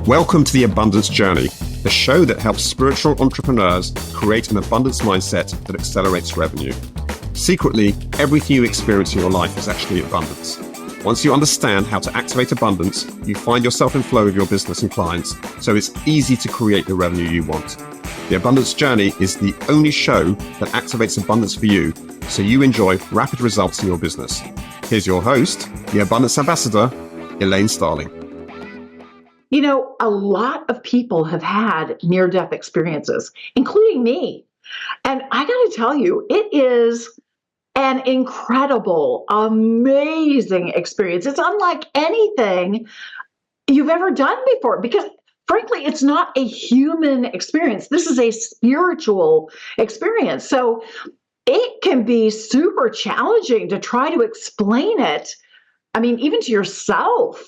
Welcome to The Abundance Journey, the show that helps spiritual entrepreneurs create an abundance mindset that accelerates revenue. Secretly, everything you experience in your life is actually abundance. Once you understand how to activate abundance, you find yourself in flow with your business and clients, so it's easy to create the revenue you want. The Abundance Journey is the only show that activates abundance for you, so you enjoy rapid results in your business. Here's your host, the Abundance Ambassador, Elaine Starling. You know, a lot of people have had near-death experiences, including me. And I got to tell you, it is an incredible, amazing experience. It's unlike anything you've ever done before because, frankly, it's not a human experience. This is a spiritual experience. So it can be super challenging to try to explain it. I mean, even to yourself,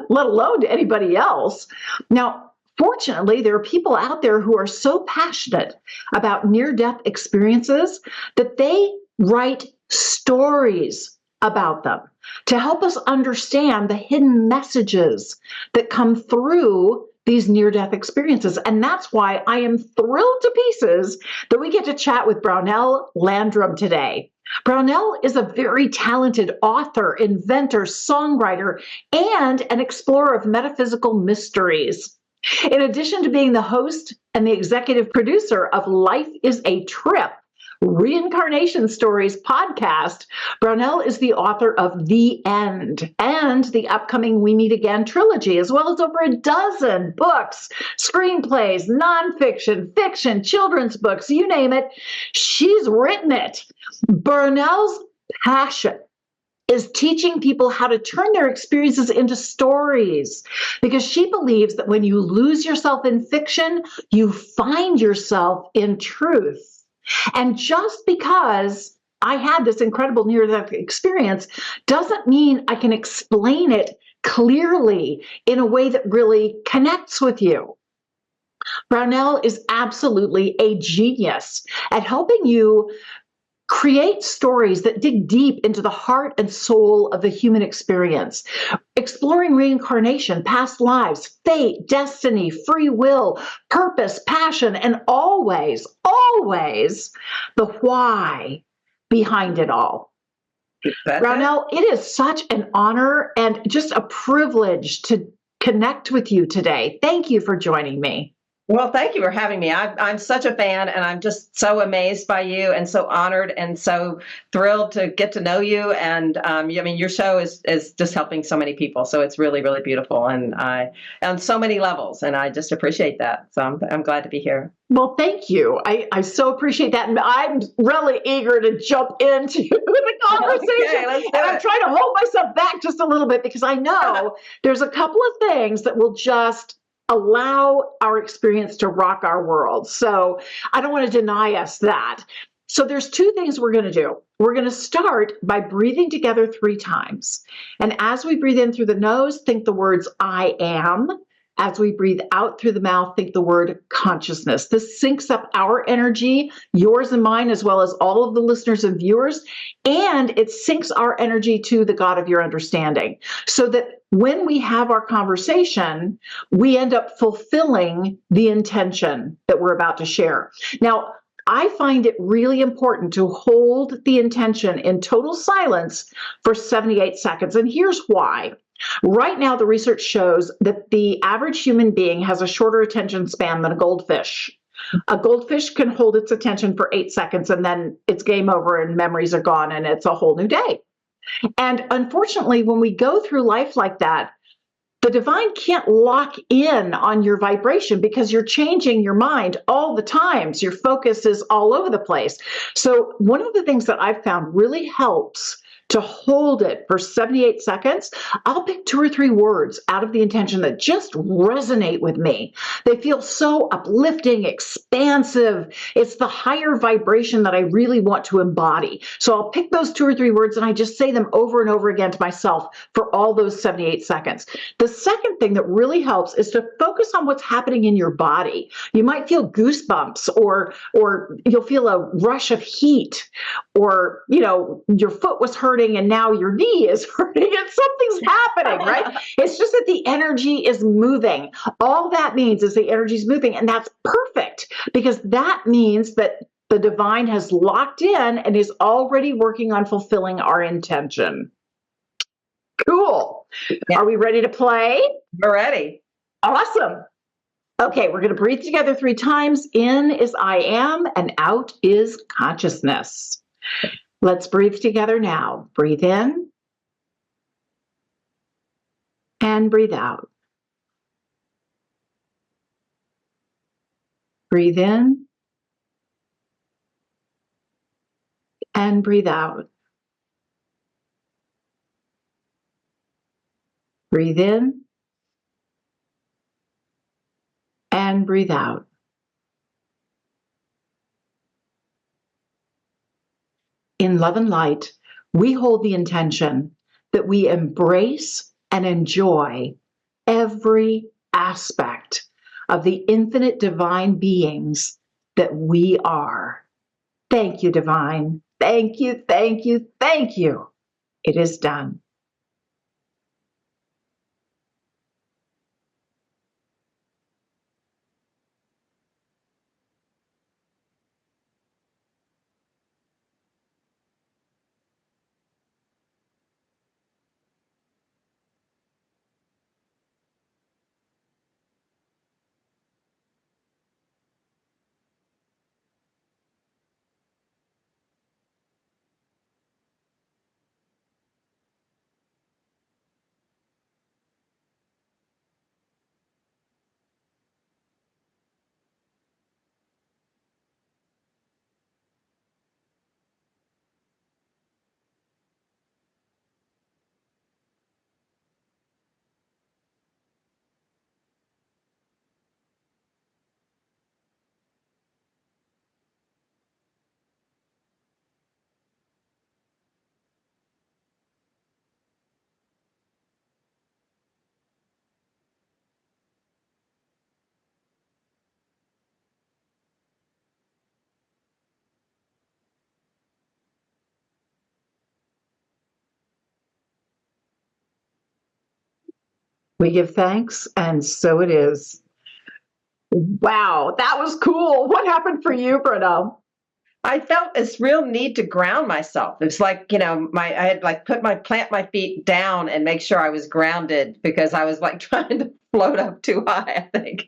let alone to anybody else. Now, fortunately, there are people out there who are so passionate about near-death experiences that they write stories about them to help us understand the hidden messages that come through these near-death experiences. And that's why I am thrilled to pieces that we get to chat with Brownell Landrum today. Brownell is a very talented author, inventor, songwriter, and an explorer of metaphysical mysteries. In addition to being the host and the executive producer of Life is a Trip, Reincarnation Stories podcast, Brownell is the author of The End and the upcoming We Meet Again trilogy, as well as over a dozen books, screenplays, nonfiction, fiction, children's books, you name it. She's written it. Brownell's passion is teaching people how to turn their experiences into stories because she believes that when you lose yourself in fiction, you find yourself in truth. And just because I had this incredible near-death experience doesn't mean I can explain it clearly in a way that really connects with you. Brownell is absolutely a genius at helping you create stories that dig deep into the heart and soul of the human experience, exploring reincarnation, past lives, fate, destiny, free will, purpose, passion, and always the why behind it all. Brownell, it is such an honor and just a privilege to connect with you today. Thank you for joining me. Well, thank you for having me. I'm such a fan, and I'm just so amazed by you and so honored and so thrilled to get to know you. And I mean, your show is just helping so many people. So it's really, really beautiful and on so many levels. And I just appreciate that. So I'm glad to be here. Well, thank you. I so appreciate that. And I'm really eager to jump into the conversation. Okay, and I'm trying to hold myself back just a little bit because I know there's a couple of things that will just allow our experience to rock our world. So I don't want to deny us that. So there's two things we're going to do. We're going to start by breathing together 3 times. And as we breathe in through the nose, think the words I am. As we breathe out through the mouth, think the word consciousness. This syncs up our energy, yours and mine, as well as all of the listeners and viewers, and it syncs our energy to the God of your understanding, so that when we have our conversation, we end up fulfilling the intention that we're about to share. Now, I find it really important to hold the intention in total silence for 78 seconds, and here's why. Right now, the research shows that the average human being has a shorter attention span than a goldfish. A goldfish can hold its attention for 8 seconds and then it's game over and memories are gone and it's a whole new day. And unfortunately, when we go through life like that, the divine can't lock in on your vibration because you're changing your mind all the time. So your focus is all over the place. So one of the things that I've found really helps to hold it for 78 seconds, I'll pick 2 or 3 words out of the intention that just resonate with me. They feel so uplifting, expansive. It's the higher vibration that I really want to embody. So I'll pick those 2 or 3 words and I just say them over and over again to myself for all those 78 seconds. The second thing that really helps is to focus on what's happening in your body. You might feel goosebumps or you'll feel a rush of heat or, your foot was hurting hurting and now your knee is hurting and something's happening, right? It's just that the energy is moving. All that means is the energy is moving, and that's perfect because that means that the divine has locked in and is already working on fulfilling our intention. Cool. Yeah. Are we ready to play? We're ready. Awesome. Okay, we're going to breathe together 3 times. In is I am, and out is consciousness. Let's breathe together now. Breathe in and breathe out. Breathe in and breathe out. Breathe in and breathe out. In love and light, we hold the intention that we embrace and enjoy every aspect of the infinite divine beings that we are. Thank you, divine. Thank you, thank you, thank you. It is done. We give thanks, and so it is. Wow, that was cool. What happened for you, Brownell? I felt this real need to ground myself. It's like, I had like plant my feet down and make sure I was grounded because I was like trying to float up too high, I think.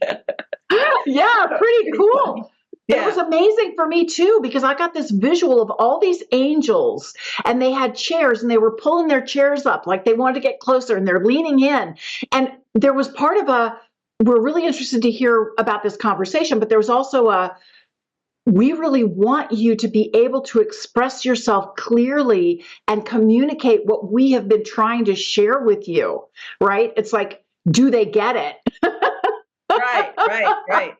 Yeah, pretty cool. Yeah. It was amazing for me too, because I got this visual of all these angels and they had chairs and they were pulling their chairs up like they wanted to get closer and they're leaning in. And there was part of we're really interested to hear about this conversation, but there was also we really want you to be able to express yourself clearly and communicate what we have been trying to share with you, right? It's like, do they get it? Right.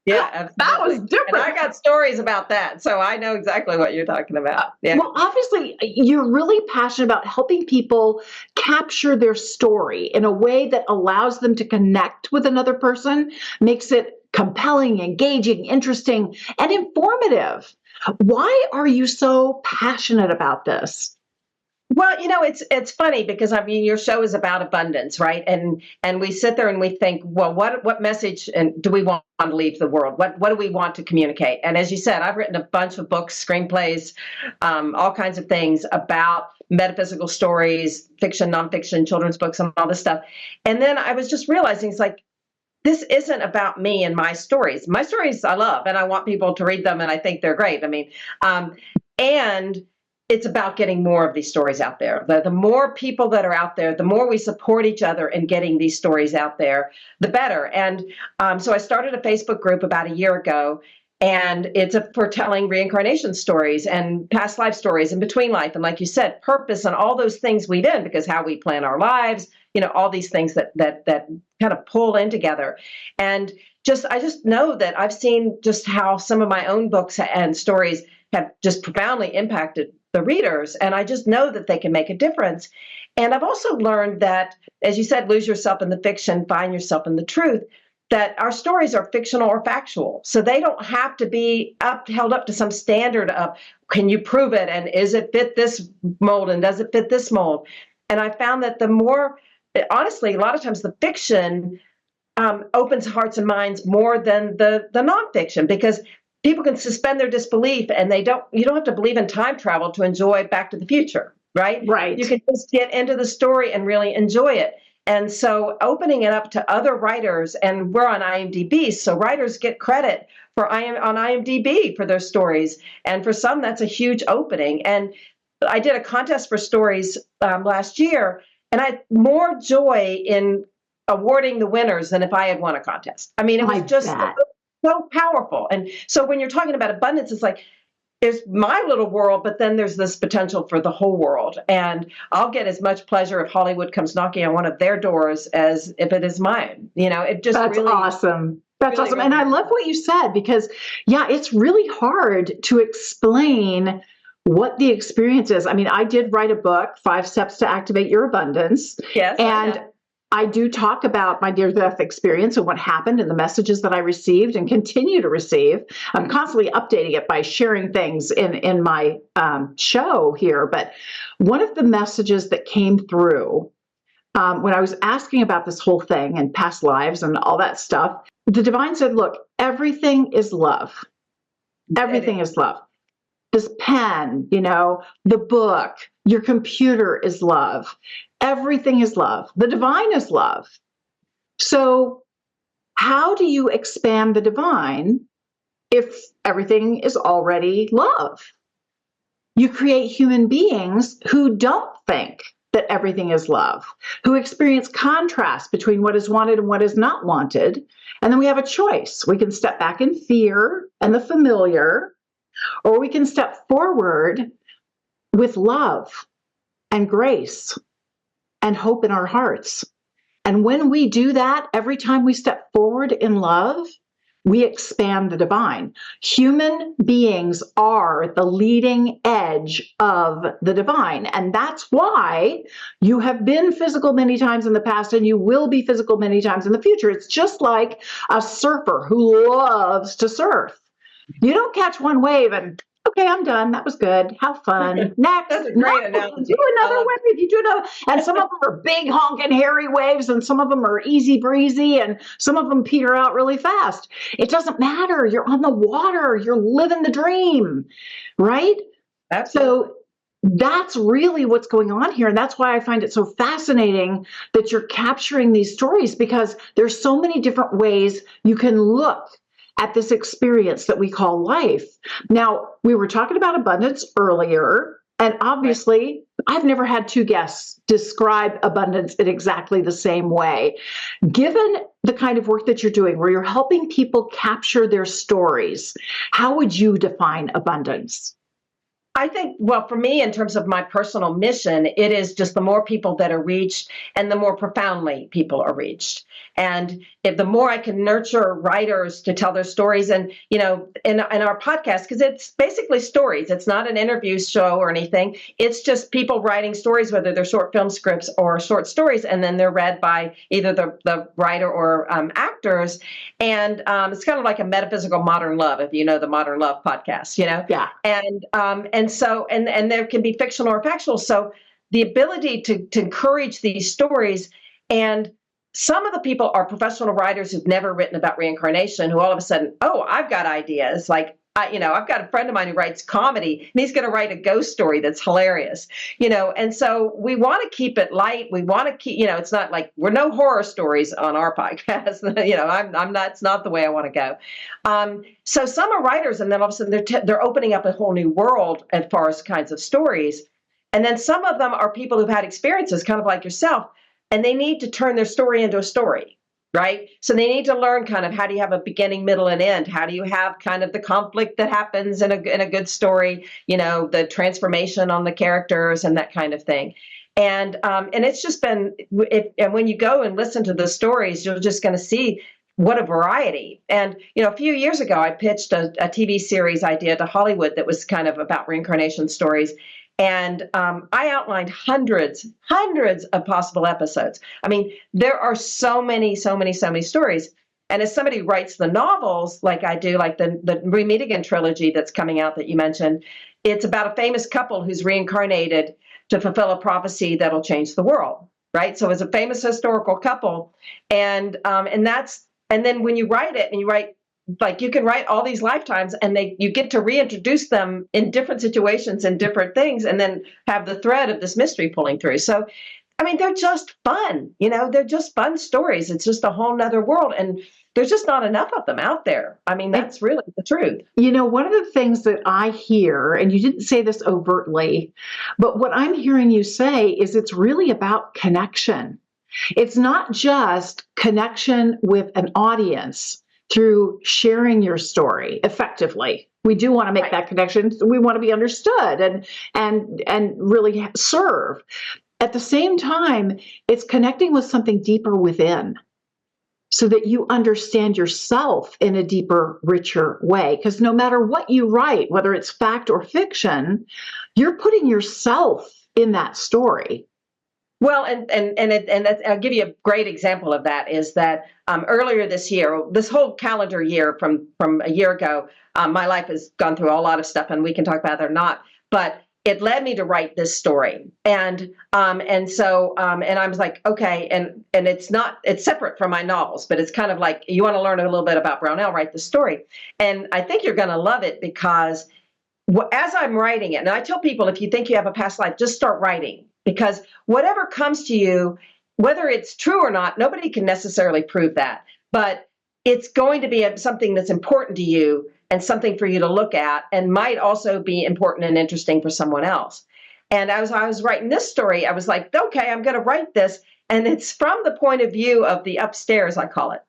Yeah, absolutely. That was different. And I got stories about that, so I know exactly what you're talking about. Yeah. Well, obviously, you're really passionate about helping people capture their story in a way that allows them to connect with another person, makes it compelling, engaging, interesting, and informative. Why are you so passionate about this? Well, it's funny because your show is about abundance, right? And we sit there and we think, well, what message do we want to leave the world? What do we want to communicate? And as you said, I've written a bunch of books, screenplays, all kinds of things about metaphysical stories, fiction, nonfiction, children's books, and all this stuff. And then I was just realizing it's like, this isn't about me and my stories. My stories I love, and I want people to read them, and I think they're great. And it's about getting more of these stories out there. The more people that are out there, the more we support each other in getting these stories out there, the better. And so I started a Facebook group about a year ago, and it's for telling reincarnation stories and past life stories and between life. And like you said, purpose and all those things weave in because how we plan our lives, all these things that kind of pull in together. And I just know that I've seen just how some of my own books and stories have just profoundly impacted the readers. And I just know that they can make a difference. And I've also learned that, as you said, lose yourself in the fiction, find yourself in the truth, that our stories are fictional or factual. So they don't have to be held up to some standard of can you prove it? And is it fit this mold? And does it fit this mold? And I found that the more, honestly, a lot of times the fiction opens hearts and minds more than the nonfiction, because people can suspend their disbelief, and you don't have to believe in time travel to enjoy Back to the Future, right? Right. You can just get into the story and really enjoy it. And so opening it up to other writers, and we're on IMDb, so writers get credit on IMDb for their stories. And for some, that's a huge opening. And I did a contest for stories last year, and I had more joy in awarding the winners than if I had won a contest. I mean, it was just so powerful. And so when you're talking about abundance, it's like, there's my little world, but then there's this potential for the whole world. And I'll get as much pleasure if Hollywood comes knocking on one of their doors as if it is mine. It just That's really awesome. That's really, awesome. really, And I love what you said, because it's really hard to explain what the experience is. I mean, I did write a book, 5 Steps to Activate Your Abundance. Yes. And I do talk about my near-death experience and what happened and the messages that I received and continue to receive. I'm constantly updating it by sharing things in my show here. But one of the messages that came through when I was asking about this whole thing and past lives and all that stuff, the divine said, look, everything is love. Everything is love. This pen, the book, your computer is love. Everything is love. The divine is love. So how do you expand the divine if everything is already love? You create human beings who don't think that everything is love, who experience contrast between what is wanted and what is not wanted. And then we have a choice. We can step back in fear and the familiar, or we can step forward with love and grace and hope in our hearts. And when we do that, every time we step forward in love, we expand the divine. Human beings are the leading edge of the divine. And that's why you have been physical many times in the past, and you will be physical many times in the future. It's just like a surfer who loves to surf. You don't catch one wave and, okay, I'm done. That was good. Have fun. Next. That's a great analogy. Do another wave. You do another. And some of them are big, honking, hairy waves, and some of them are easy breezy, and some of them peter out really fast. It doesn't matter. You're on the water. You're living the dream, right? Absolutely. So that's really what's going on here. And that's why I find it so fascinating that you're capturing these stories, because there's so many different ways you can look at this experience that we call life. Now, we were talking about abundance earlier, and obviously, I've never had 2 guests describe abundance in exactly the same way. Given the kind of work that you're doing, where you're helping people capture their stories, how would you define abundance? I think, well, for me, in terms of my personal mission, it is just the more people that are reached and the more profoundly people are reached. And if the more I can nurture writers to tell their stories, and, in our podcast, because it's basically stories, it's not an interview show or anything. It's just people writing stories, whether they're short film scripts or short stories, and then they're read by either the writer or actors. And it's kind of like a metaphysical modern love, if you know the Modern Love podcast, Yeah. And so there can be fictional or factual. So the ability to encourage these stories, and some of the people are professional writers who've never written about reincarnation, who all of a sudden, I've got ideas. Like, I've got a friend of mine who writes comedy, and he's going to write a ghost story that's hilarious, and so we want to keep it light. We want to keep, it's not like we're no horror stories on our podcast. I'm not, it's not the way I want to go. So some are writers, and then all of a sudden they're opening up a whole new world as far as kinds of stories. And then some of them are people who've had experiences, kind of like yourself, and they need to turn their story into a story. Right? So they need to learn kind of, how do you have a beginning, middle, and end? How do you have kind of the conflict that happens in a good story, the transformation on the characters and that kind of thing. And it's just been, and when you go and listen to the stories, you're just going to see what a variety. And, a few years ago, I pitched a TV series idea to Hollywood that was kind of about reincarnation stories. And I outlined hundreds of possible episodes. I mean, there are so many stories. And as somebody who writes the novels, like I do, like the We Meet Again trilogy that's coming out that you mentioned, it's about a famous couple who's reincarnated to fulfill a prophecy that'll change the world, right? So it's a famous historical couple, and then when you write it, and you write, like, you can write all these lifetimes, and you get to reintroduce them in different situations and different things, and then have the thread of this mystery pulling through. So, I mean, they're just fun, they're just fun stories. It's just a whole nother world, and there's just not enough of them out there. I mean, that's really the truth. One of the things that I hear, and you didn't say this overtly, but what I'm hearing you say is it's really about connection. It's not just connection with an audience through sharing your story effectively. We do want to make that connection. We want to be understood and really serve. At the same time, it's connecting with something deeper within, so that you understand yourself in a deeper, richer way. Because no matter what you write, whether it's fact or fiction, you're putting yourself in that story. Well, I'll give you a great example of that is that earlier this year, this whole calendar year from a year ago, my life has gone through a lot of stuff, and we can talk about it or not, but it led me to write this story. And I was like, okay, and it's separate from my novels, but it's kind of like, you want to learn a little bit about Brownell, write the story. And I think you're going to love it, because as I'm writing it, and I tell people, if you think you have a past life, just start writing, because whatever comes to you, whether it's true or not, nobody can necessarily prove that, but it's going to be something that's important to you and something for you to look at, and might also be important and interesting for someone else. And as I was writing this story, I was like, okay, I'm going to write this. And it's from the point of view of the upstairs, I call it.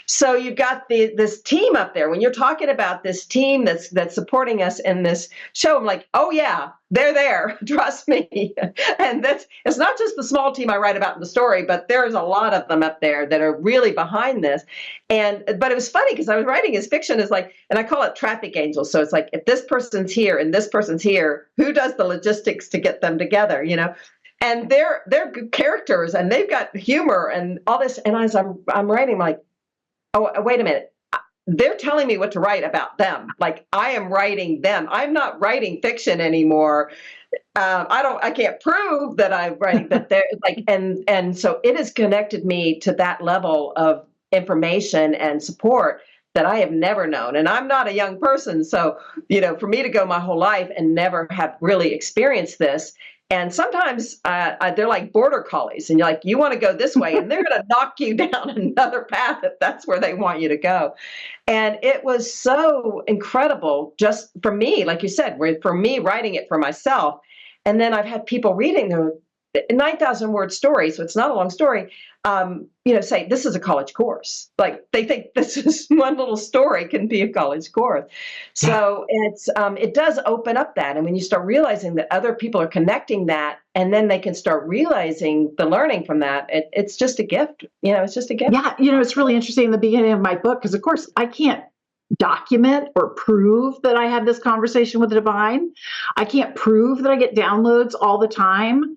So you've got this team up there. When you're talking about this team that's supporting us in this show, I'm like, oh yeah, they're there. Trust me. And it's not just the small team I write about in the story, but there's a lot of them up there that are really behind this. But it was funny, because I was writing as fiction, is like, and I call it traffic angels. So it's like, if this person's here and this person's here, who does the logistics to get them together? And they're good characters, and they've got humor and all this. And as I'm writing, I'm like, oh, wait a minute. They're telling me what to write about them. Like, I am writing them. I'm not writing fiction anymore. I can't prove that I'm writing, but they're like, and so it has connected me to that level of information and support that I have never known. And I'm not a young person. So, for me to go my whole life and never have really experienced this. And sometimes they're like border collies, and you're like, you want to go this way, and they're going to knock you down another path if that's where they want you to go. And it was so incredible, just for me, like you said, for me writing it for myself. And then I've had people reading the 9,000 word story, so it's not a long story, say this is a college course. Like, they think this is one little story can be a college course. So it does open up that. And when you start realizing that other people are connecting that, and then they can start realizing the learning from that, it's just a gift. It's just a gift. Yeah. It's really interesting in the beginning of my book, because of course I can't document or prove that I had this conversation with the divine. I can't prove that I get downloads all the time,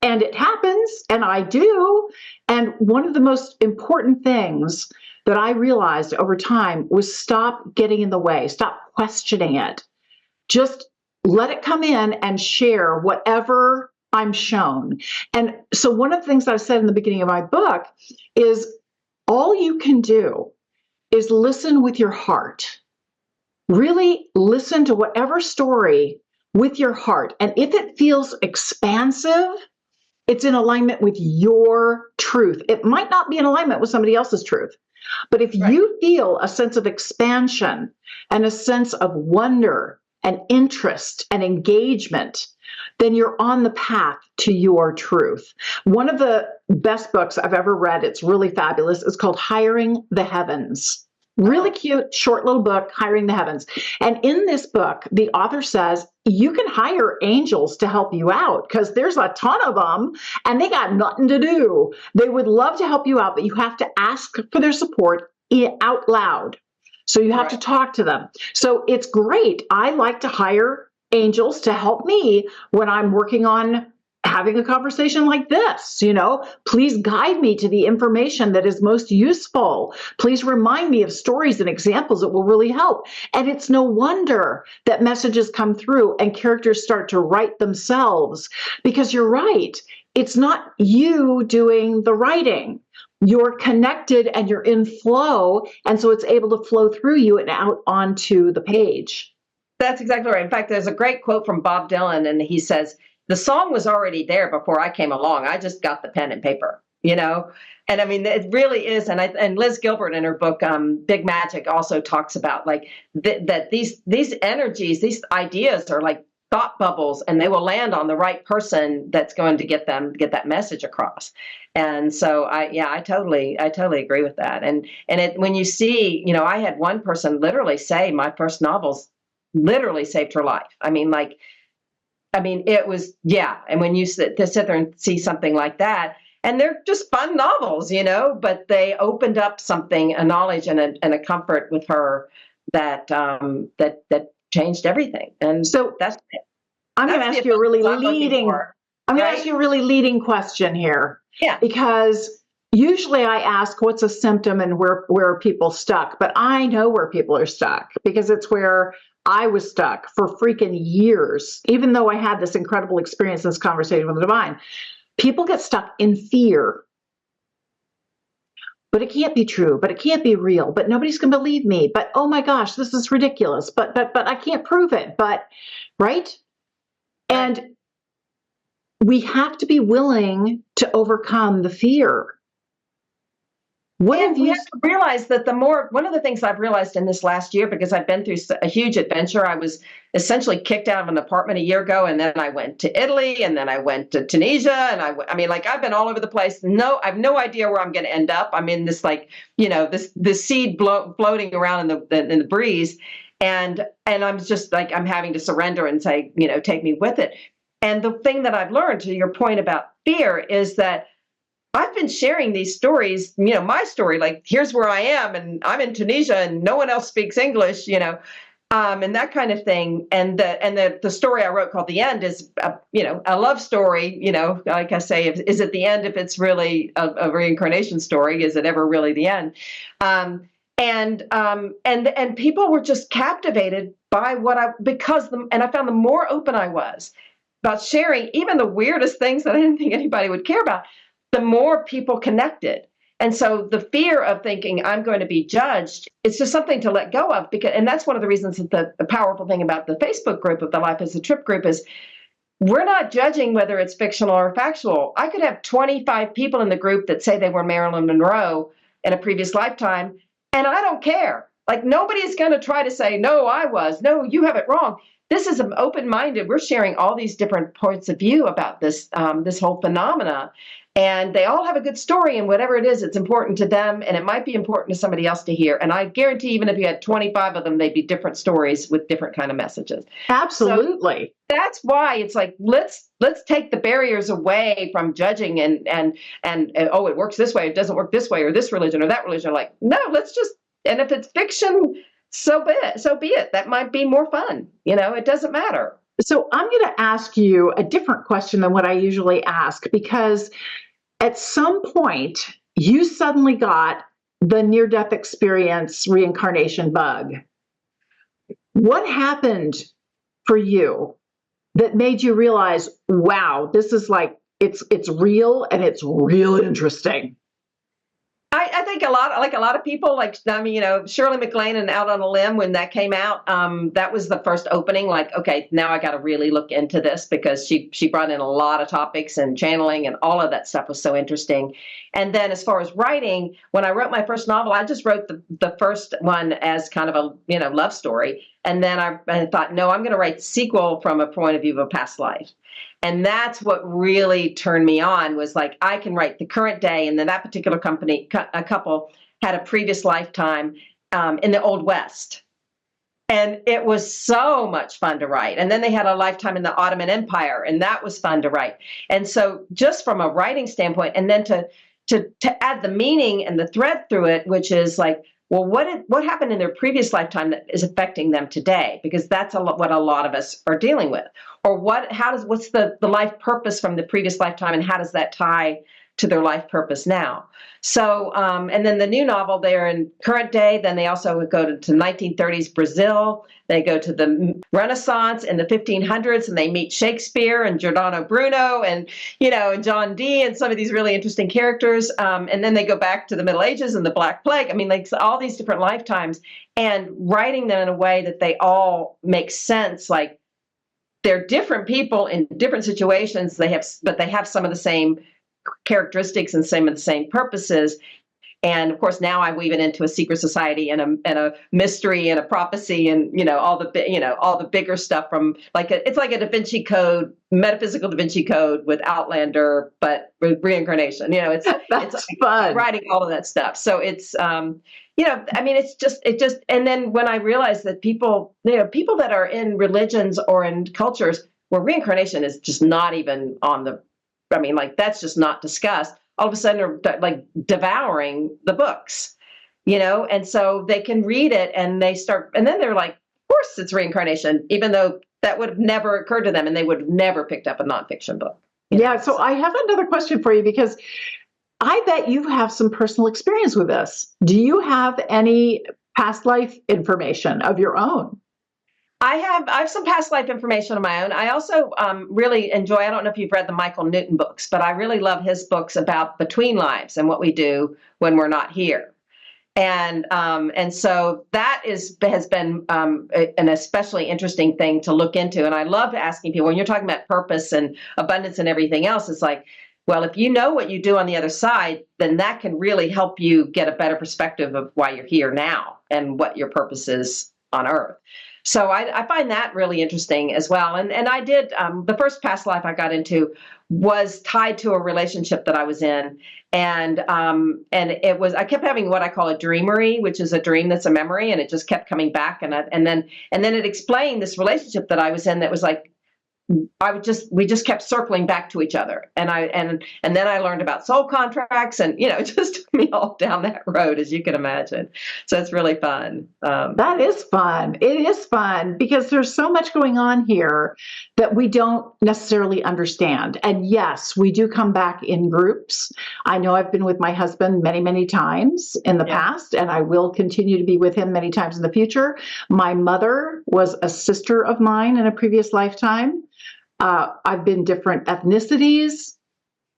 and it happens, and I do. And one of the most important things that I realized over time was stop getting in the way, stop questioning it. Just let it come in and share whatever I'm shown. And so one of the things I've said in the beginning of my book is all you can do is listen with your heart. Really listen to whatever story with your heart. And if it feels expansive, it's in alignment with your truth. It might not be in alignment with somebody else's truth. But if you feel a sense of expansion and a sense of wonder and interest and engagement, then you're on the path to your truth. One of the best books I've ever read, it's really fabulous, is called Hiring the Heavens. Really cute, short little book, Hiring the Heavens. And in this book, the author says, you can hire angels to help you out, because there's a ton of them and they got nothing to do. They would love to help you out, but you have to ask for their support out loud. So you have to talk to them. So it's great. I like to hire angels to help me when I'm working on having a conversation like this, please guide me to the information that is most useful. Please remind me of stories and examples that will really help. And it's no wonder that messages come through and characters start to write themselves, because you're right. It's not you doing the writing. You're connected and you're in flow. And so it's able to flow through you and out onto the page. That's exactly right. In fact, there's a great quote from Bob Dylan, and he says, the song was already there before I came along. I just got the pen and paper, And I mean, it really is. And Liz Gilbert in her book, Big Magic, also talks about like that these energies, these ideas are like thought bubbles, and they will land on the right person that's going to get that message across. And so I totally agree with that. And when you see, I had one person literally say my first novels literally saved her life. I mean, it was, yeah. And when you sit there and see something like that, and they're just fun novels, but they opened up something, a knowledge and a comfort with her that changed everything. And so that's it. I'm going to ask you a really leading question here. Yeah. Because usually I ask what's a symptom and where are people stuck, but I know where people are stuck because it's where I was stuck for freaking years, even though I had this incredible experience, this conversation with the divine. People get stuck in fear. But it can't be true, but it can't be real, but nobody's going to believe me. But oh my gosh, this is ridiculous. But I can't prove it. But right? And we have to be willing to overcome the fear. We have to realize that one of the things I've realized in this last year, because I've been through a huge adventure. I was essentially kicked out of an apartment a year ago, and then I went to Italy, and then I went to Tunisia, and I've been all over the place. No, I have no idea where I'm going to end up. I'm in this this seed floating around in the breeze, and I'm just like, I'm having to surrender and say, take me with it. And the thing that I've learned, to your point about fear, is that I've been sharing these stories, my story, like here's where I am, and I'm in Tunisia, and no one else speaks English, and that kind of thing. And the story I wrote called The End is, a love story. Like I say, is it the end if it's really a reincarnation story? Is it ever really the end? And people were just captivated by and I found the more open I was about sharing even the weirdest things that I didn't think anybody would care about, the more people connected. And so the fear of thinking I'm going to be judged, it's just something to let go of. And that's one of the reasons that the powerful thing about the Facebook group of the Life is a Trip group is we're not judging whether it's fictional or factual. I could have 25 people in the group that say they were Marilyn Monroe in a previous lifetime, and I don't care. Like, nobody's going to try to say, no, I was. No, you have it wrong. This is an open-minded. We're sharing all these different points of view about this whole phenomena. And they all have a good story, and whatever it is, it's important to them, and it might be important to somebody else to hear. And I guarantee even if you had 25 of them, they'd be different stories with different kind of messages. Absolutely. So that's why it's like, let's take the barriers away from judging and oh, it works this way, it doesn't work this way, or this religion or that religion. Like, no, let's just, and if it's fiction, so be it. That might be more fun. It doesn't matter. So I'm going to ask you a different question than what I usually ask, because at some point, you suddenly got the near-death experience reincarnation bug. What happened for you that made you realize, wow, this is like, it's real and it's real interesting? I think a lot of people, Shirley MacLaine and Out on a Limb, when that came out, that was the first opening. Like, okay, now I got to really look into this, because she brought in a lot of topics, and channeling and all of that stuff was so interesting. And then as far as writing, when I wrote my first novel, I just wrote the first one as kind of a love story. And then I thought, no, I'm going to write the sequel from a point of view of a past life. And that's what really turned me on, was like, I can write the current day. And then that particular couple had a previous lifetime in the Old West. And it was so much fun to write. And then they had a lifetime in the Ottoman Empire, and that was fun to write. And so just from a writing standpoint, and then to add the meaning and the thread through it, which is like, well, what happened in their previous lifetime that is affecting them today? Because that's what a lot of us are dealing with. Or what's the life purpose from the previous lifetime, and how does that tie to their life purpose now? So, and then the new novel, they're in current day. Then they also would go to 1930s Brazil. They go to the Renaissance in the 1500s, and they meet Shakespeare and Giordano Bruno and, and John Dee and some of these really interesting characters. And then they go back to the Middle Ages and the Black Plague. I mean, like all these different lifetimes, and writing them in a way that they all make sense. Like, they're different people in different situations. But they have some of the same characteristics and some of the same purposes. And of course, now I weave it into a secret society and a mystery and a prophecy and all the bigger stuff from it's like a Da Vinci Code, metaphysical Da Vinci Code with Outlander, but with reincarnation. It's fun writing all of that stuff. So it's I mean, it just and then when I realized that people that are in religions or in cultures where reincarnation is just not even on the, I mean, like that's just not discussed, all of a sudden are like devouring the books, and so they can read it and and then they're like, of course it's reincarnation, even though that would have never occurred to them and they would have never picked up a nonfiction book. Yeah. So I have another question for you, because I bet you have some personal experience with this. Do you have any past life information of your own? I have some past life information of my own. I also really enjoy, I don't know if you've read the Michael Newton books, but I really love his books about between lives and what we do when we're not here. And so that has been an especially interesting thing to look into. And I love asking people, when you're talking about purpose and abundance and everything else, it's like, well, if you know what you do on the other side, then that can really help you get a better perspective of why you're here now and what your purpose is on Earth. So I find that really interesting as well. And I did, the first past life I got into was tied to a relationship that I was in. And it was, I kept having what I call a dreamery, which is a dream that's a memory, and it just kept coming back. And then it explained this relationship that I was in that was like, we just kept circling back to each other. And then I learned about soul contracts, and, it just took me all down that road, as you can imagine. So it's really fun. That is fun. It is fun because there's so much going on here that we don't necessarily understand. And yes, we do come back in groups. I know I've been with my husband many, many times in the past, and I will continue to be with him many times in the future. My mother was a sister of mine in a previous lifetime. I've been different ethnicities.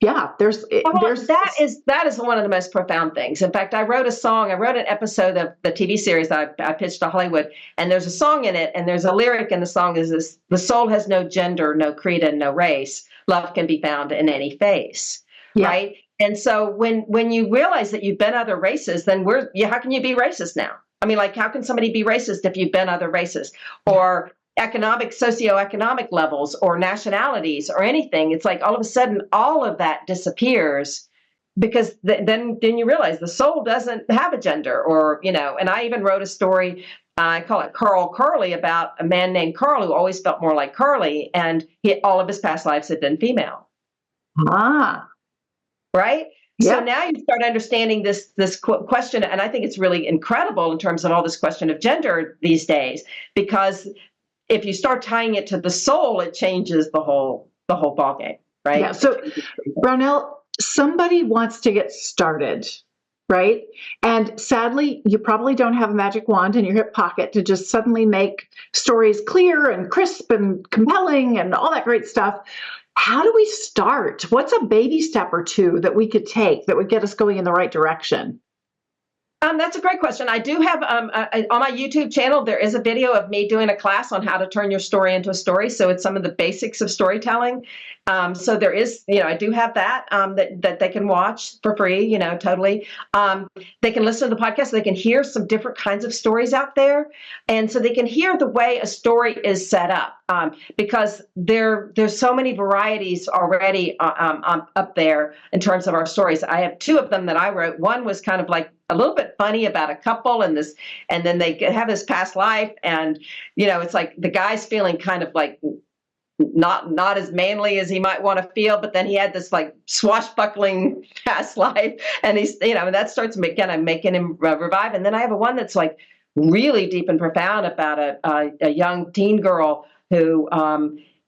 Yeah, that is one of the most profound things. In fact, I wrote an episode of the TV series that I pitched to Hollywood, and there's a song in it, and there's a lyric in the song is this: the soul has no gender, no creed, and no race. Love can be found in any face. Yeah. Right? And so when you realize that you've been other races, then how can you be racist now? I mean, like, how can somebody be racist if you've been other races? Or socioeconomic levels or nationalities or anything. It's like all of a sudden all of that disappears, because then you realize the soul doesn't have a gender, or, and I even wrote a story, I call it Carl Curly, about a man named Carl who always felt more like Carly, and all of his past lives had been female. Right? Yeah. So now you start understanding this question, and I think it's really incredible in terms of all this question of gender these days, because if you start tying it to the soul, it changes the whole ballgame, right? Yeah. So, Brownell, somebody wants to get started, right? And sadly, you probably don't have a magic wand in your hip pocket to just suddenly make stories clear and crisp and compelling and all that great stuff. How do we start? What's a baby step or two that we could take that would get us going in the right direction? That's a great question. I do have on my YouTube channel, there is a video of me doing a class on how to turn your story into a story. So it's some of the basics of storytelling. So there is, I do have that that they can watch for free, totally. They can listen to the podcast. So they can hear some different kinds of stories out there. And so they can hear the way a story is set up, because there's so many varieties already up there in terms of our stories. I have two of them that I wrote. One was kind of like a little bit funny about a couple and then they have this past life, and it's like the guy's feeling kind of like not as manly as he might want to feel, but then he had this like swashbuckling past life, and he's, that starts kind of making him revive. And then I have one that's like really deep and profound about a young teen girl who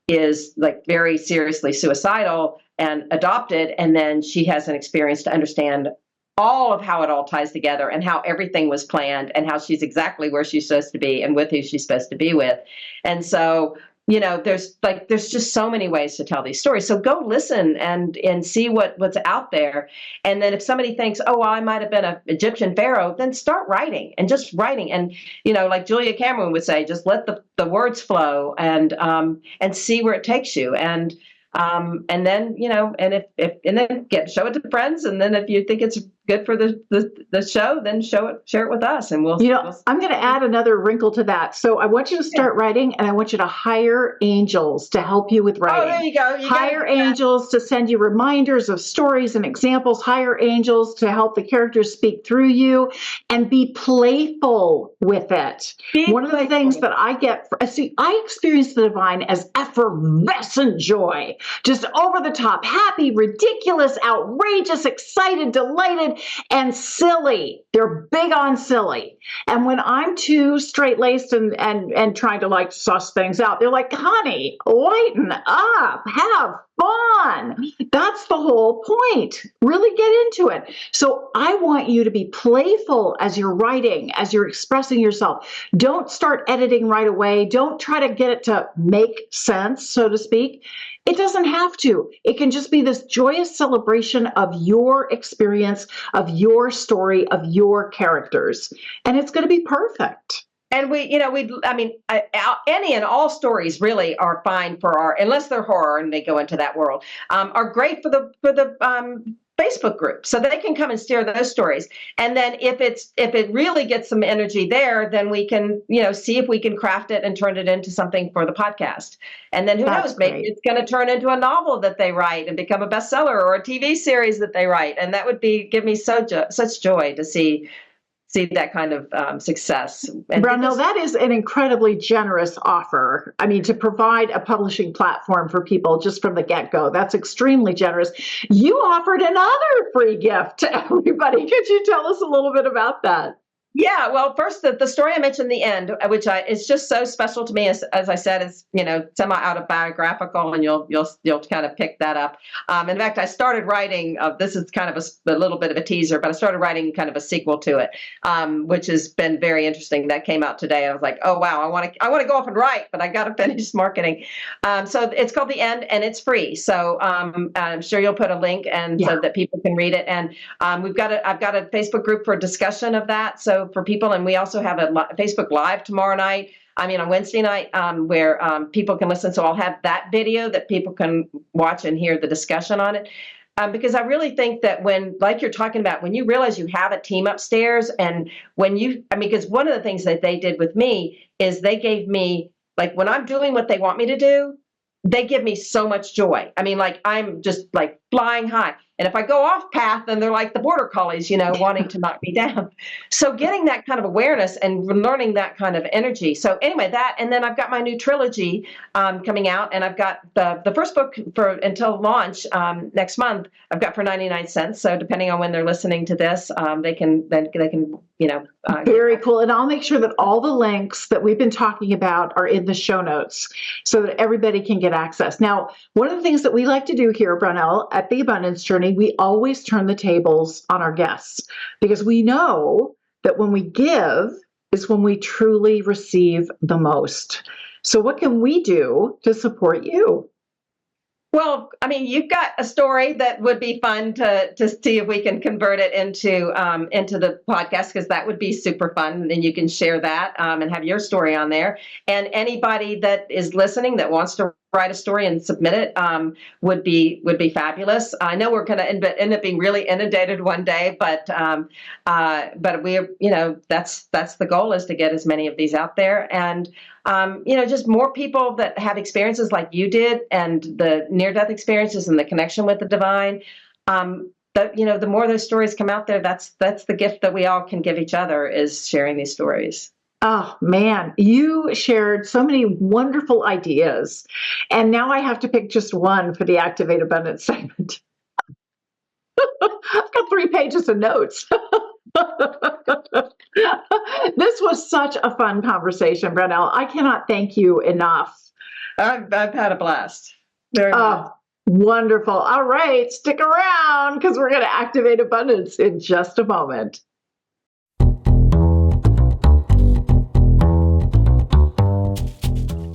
is like very seriously suicidal and adopted, and then she has an experience to understand all of how it all ties together and how everything was planned and how she's exactly where she's supposed to be and with who she's supposed to be with. And so, there's just so many ways to tell these stories. So go listen and see what's out there. And then if somebody thinks, oh, well, I might have been an Egyptian pharaoh, then start writing and just writing. And, like Julia Cameron would say, just let the words flow and see where it takes you. And then, and then show it to friends. And then if you think it's good for the show, then share it with us, and we'll. I'm going to add another wrinkle to that. So I want you to start writing, and I want you to hire angels to help you with writing. Oh, there you go. Hire angels to send you reminders of stories and examples. Hire angels to help the characters speak through you, and be playful with it. One of the things that I get, I experience the divine as effervescent joy, just over the top, happy, ridiculous, outrageous, excited, delighted, and silly. They're big on silly. And when I'm too straight-laced and trying to like suss things out, they're like, honey, lighten up, have fun. That's the whole point. Really get into it. So I want you to be playful as you're writing, as you're expressing yourself. Don't start editing right away. Don't try to get it to make sense, so to speak. It doesn't have to. It can just be this joyous celebration of your experience, of your story, of your characters. And it's going to be perfect. And any and all stories really are fine for unless they're horror and they go into that world, are great for the Facebook group. So they can come and steer those stories. And then if it really gets some energy there, then we can, see if we can craft it and turn it into something for the podcast. And then who knows, maybe it's going to turn into a novel that they write and become a bestseller, or a TV series that they write. And that would give me such joy to see that kind of success. And Brownell, that is an incredibly generous offer. I mean, to provide a publishing platform for people just from the get-go, that's extremely generous. You offered another free gift to everybody. Could you tell us a little bit about that? Yeah, well, first, the story I mentioned in the end, which is just so special to me, as I said, is semi-autobiographical, and you'll kind of pick that up. In fact, I started writing. This is kind of a little bit of a teaser, but I started writing kind of a sequel to it, which has been very interesting. That came out today. I was like, oh wow, I want to go off and write, but I got to finish marketing. So it's called The End, and it's free. So I'm sure you'll put a link so that people can read it. And I've got a Facebook group for discussion of that. So for people, and we also have a Facebook Live tomorrow night. On Wednesday night, where people can listen. So I'll have that video that people can watch and hear the discussion on it. Because I really think that like you're talking about, when you realize you have a team upstairs, and because one of the things that they did with me is they gave me, like, when I'm doing what they want me to do, they give me so much joy. I'm just like flying high. And if I go off path, then they're like the border collies, wanting to knock me down. So getting that kind of awareness and learning that kind of energy. So anyway, and then I've got my new trilogy coming out, and I've got the first book until launch next month. I've got for 99 cents. So depending on when they're listening to this, they can. Very cool. And I'll make sure that all the links that we've been talking about are in the show notes, so that everybody can get access. Now, one of the things that we like to do here, Brownell, at The Abundance Journey, we always turn the tables on our guests, because we know that when we give is when we truly receive the most. So what can we do to support you? Well, you've got a story that would be fun to see if we can convert it into the podcast, because that would be super fun. And then you can share that and have your story on there. And anybody that is listening that wants to write a story and submit it would be fabulous. I know we're going to end up being really inundated one day, but we, that's the goal, is to get as many of these out there. And just more people that have experiences like you did, and the near-death experiences and the connection with the divine. The more those stories come out there, that's the gift that we all can give each other, is sharing these stories. Oh man, you shared so many wonderful ideas. And now I have to pick just one for the Activate Abundance segment. I've got 3 pages of notes. This was such a fun conversation, Brownell. I cannot thank you enough. I've had a blast. Very much. Oh, wonderful. All right, stick around because we're going to activate abundance in just a moment.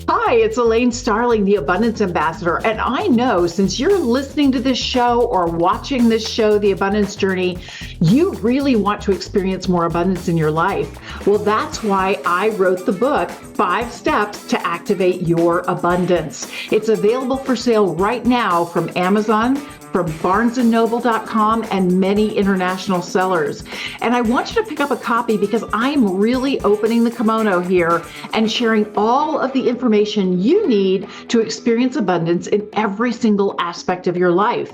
Hi, it's Elaine Starling, the Abundance Ambassador, and I know since you're listening to this show or watching this show, The Abundance Journey, you really want to experience more abundance in your life. Well, that's why I wrote the book, 5 Steps to Activate Your Abundance. It's available for sale right now from Amazon, from barnesandnoble.com, and many international sellers. And I want you to pick up a copy because I'm really opening the kimono here and sharing all of the information you need to experience abundance in every single aspect of your life.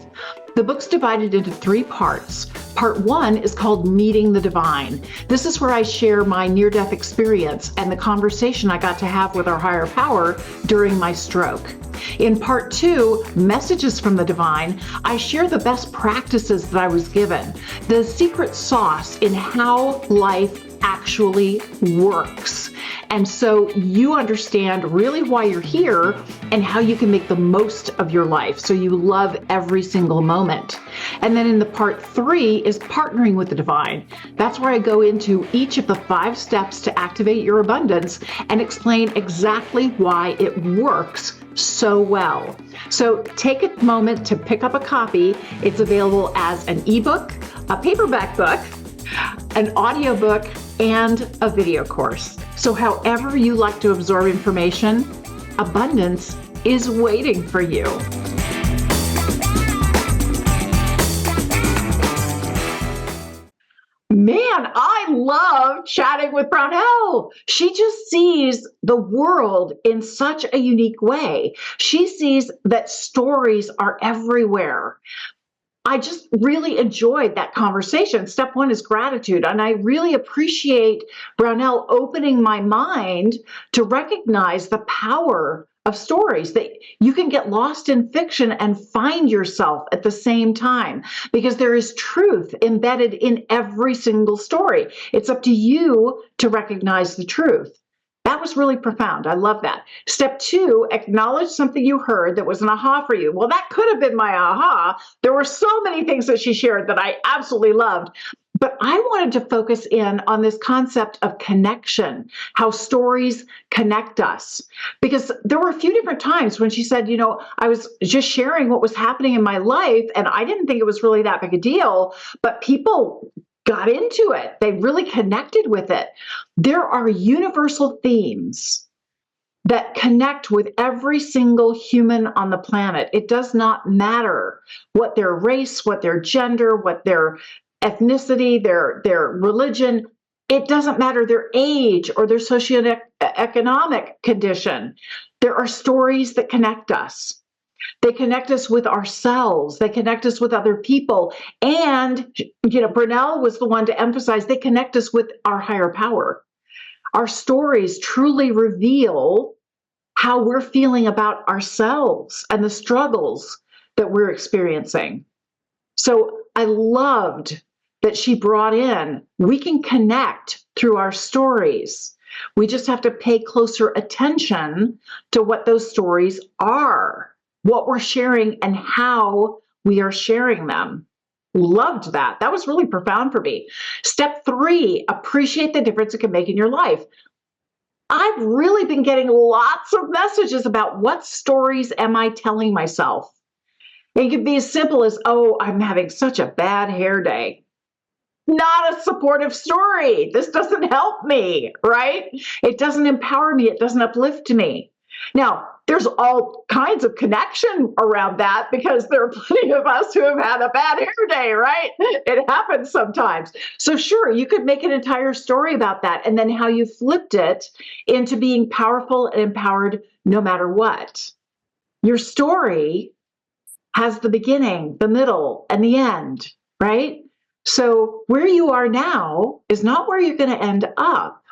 The book's divided into 3 parts. Part 1 is called Meeting the Divine. This is where I share my near-death experience and the conversation I got to have with our higher power during my stroke. In Part 2, Messages from the Divine, I share the best practices that I was given, the secret sauce in how life actually works. And so you understand really why you're here and how you can make the most of your life so you love every single moment. And then in the Part 3 is Partnering with the Divine. That's where I go into each of the 5 steps to activate your abundance and explain exactly why it works so well. So take a moment to pick up a copy. It's available as an ebook, a paperback book, an audiobook, and a video course. So however you like to absorb information, abundance is waiting for you. Man, I love chatting with Brownell. She just sees the world in such a unique way. She sees that stories are everywhere. I just really enjoyed that conversation. Step 1 is gratitude. And I really appreciate Brownell opening my mind to recognize the power of stories, that you can get lost in fiction and find yourself at the same time, because there is truth embedded in every single story. It's up to you to recognize the truth. That was really profound. I love that. Step 2, acknowledge something you heard that was an aha for you. Well, that could have been my aha. There were so many things that she shared that I absolutely loved. But I wanted to focus in on this concept of connection, how stories connect us. Because there were a few different times when she said, I was just sharing what was happening in my life, and I didn't think it was really that big a deal, but people got into it. They really connected with it. There are universal themes that connect with every single human on the planet. It does not matter what their race, what their gender, what their ethnicity, their religion. It doesn't matter their age or their socioeconomic condition. There are stories that connect us. They connect us with ourselves. They connect us with other people. And, Brownell was the one to emphasize they connect us with our higher power. Our stories truly reveal how we're feeling about ourselves and the struggles that we're experiencing. So I loved that she brought in, we can connect through our stories. We just have to pay closer attention to what those stories are, what we're sharing, and how we are sharing them. Loved that. That was really profound for me. Step 3, appreciate the difference it can make in your life. I've really been getting lots of messages about what stories am I telling myself. It could be as simple as, oh, I'm having such a bad hair day. Not a supportive story. This doesn't help me, right? It doesn't empower me. It doesn't uplift me. Now, there's all kinds of connection around that because there are plenty of us who have had a bad hair day, right? It happens sometimes. So sure, you could make an entire story about that and then how you flipped it into being powerful and empowered no matter what. Your story has the beginning, the middle, and the end, right? So where you are now is not where you're going to end up.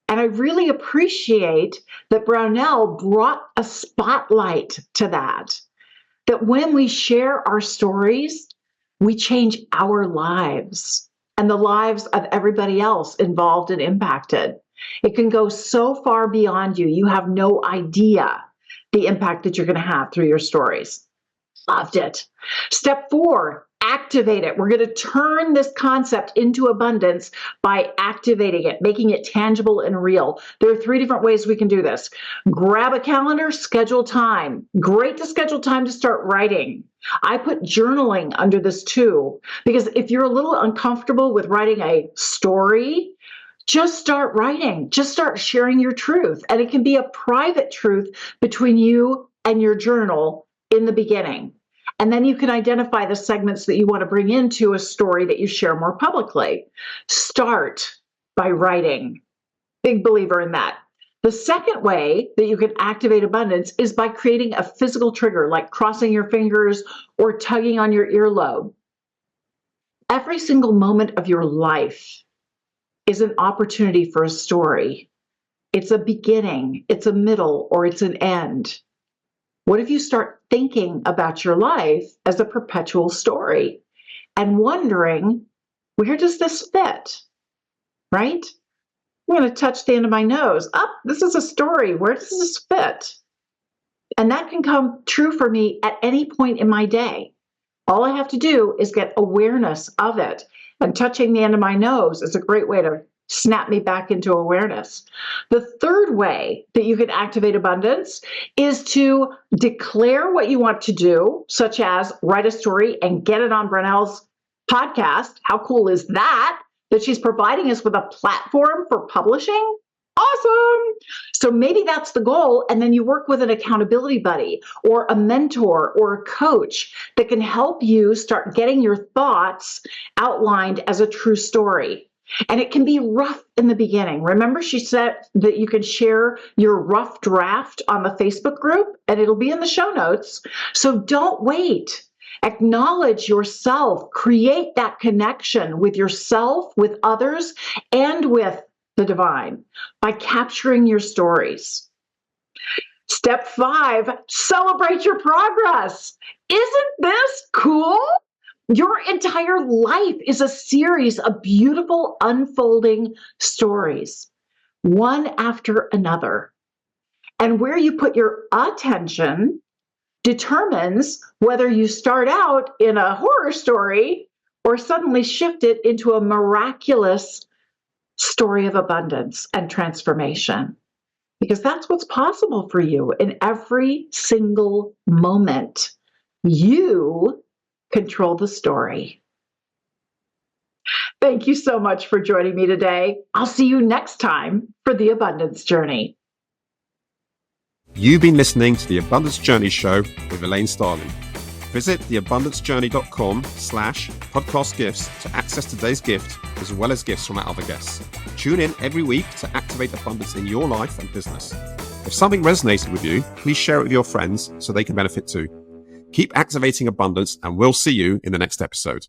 And And I really appreciate that Brownell brought a spotlight to that when we share our stories, we change our lives and the lives of everybody else involved and impacted. It can go so far beyond you. You have no idea the impact that you're going to have through your stories. Loved it. Step 4, activate it. We're going to turn this concept into abundance by activating it, making it tangible and real. There are 3 different ways we can do this. Grab a calendar, schedule time. Great to schedule time to start writing. I put journaling under this too, because if you're a little uncomfortable with writing a story, just start writing. Just start sharing your truth. And it can be a private truth between you and your journal in the beginning. And then you can identify the segments that you want to bring into a story that you share more publicly. Start by writing. Big believer in that. The second way that you can activate abundance is by creating a physical trigger, like crossing your fingers or tugging on your earlobe. Every single moment of your life is an opportunity for a story. It's a beginning, it's a middle, or it's an end. What if you start thinking about your life as a perpetual story and wondering, where does this fit? Right? I'm going to touch the end of my nose. This is a story. Where does this fit? And that can come true for me at any point in my day. All I have to do is get awareness of it. And touching the end of my nose is a great way to snap me back into awareness. The third way that you can activate abundance is to declare what you want to do, such as write a story and get it on Brownell's podcast. How cool is that? That she's providing us with a platform for publishing? Awesome. So maybe that's the goal. And then you work with an accountability buddy or a mentor or a coach that can help you start getting your thoughts outlined as a true story. And it can be rough in the beginning. Remember, she said that you can share your rough draft on the Facebook group, and it'll be in the show notes. So don't wait. Acknowledge yourself. Create that connection with yourself, with others, and with the divine by capturing your stories. Step 5, celebrate your progress. Isn't this cool? Your entire life is a series of beautiful unfolding stories, one after another. And where you put your attention determines whether you start out in a horror story or suddenly shift it into a miraculous story of abundance and transformation. Because that's what's possible for you in every single moment. You control the story. Thank you so much for joining me today. I'll see you next time for the Abundance Journey. You've been listening to the Abundance Journey Show with Elaine Starling. Visit theabundancejourney.com/podcast gifts to access today's gift, as well as gifts from our other guests. Tune in every week to activate abundance in your life and business. If something resonated with you, please share it with your friends so they can benefit too. Keep activating abundance, and we'll see you in the next episode.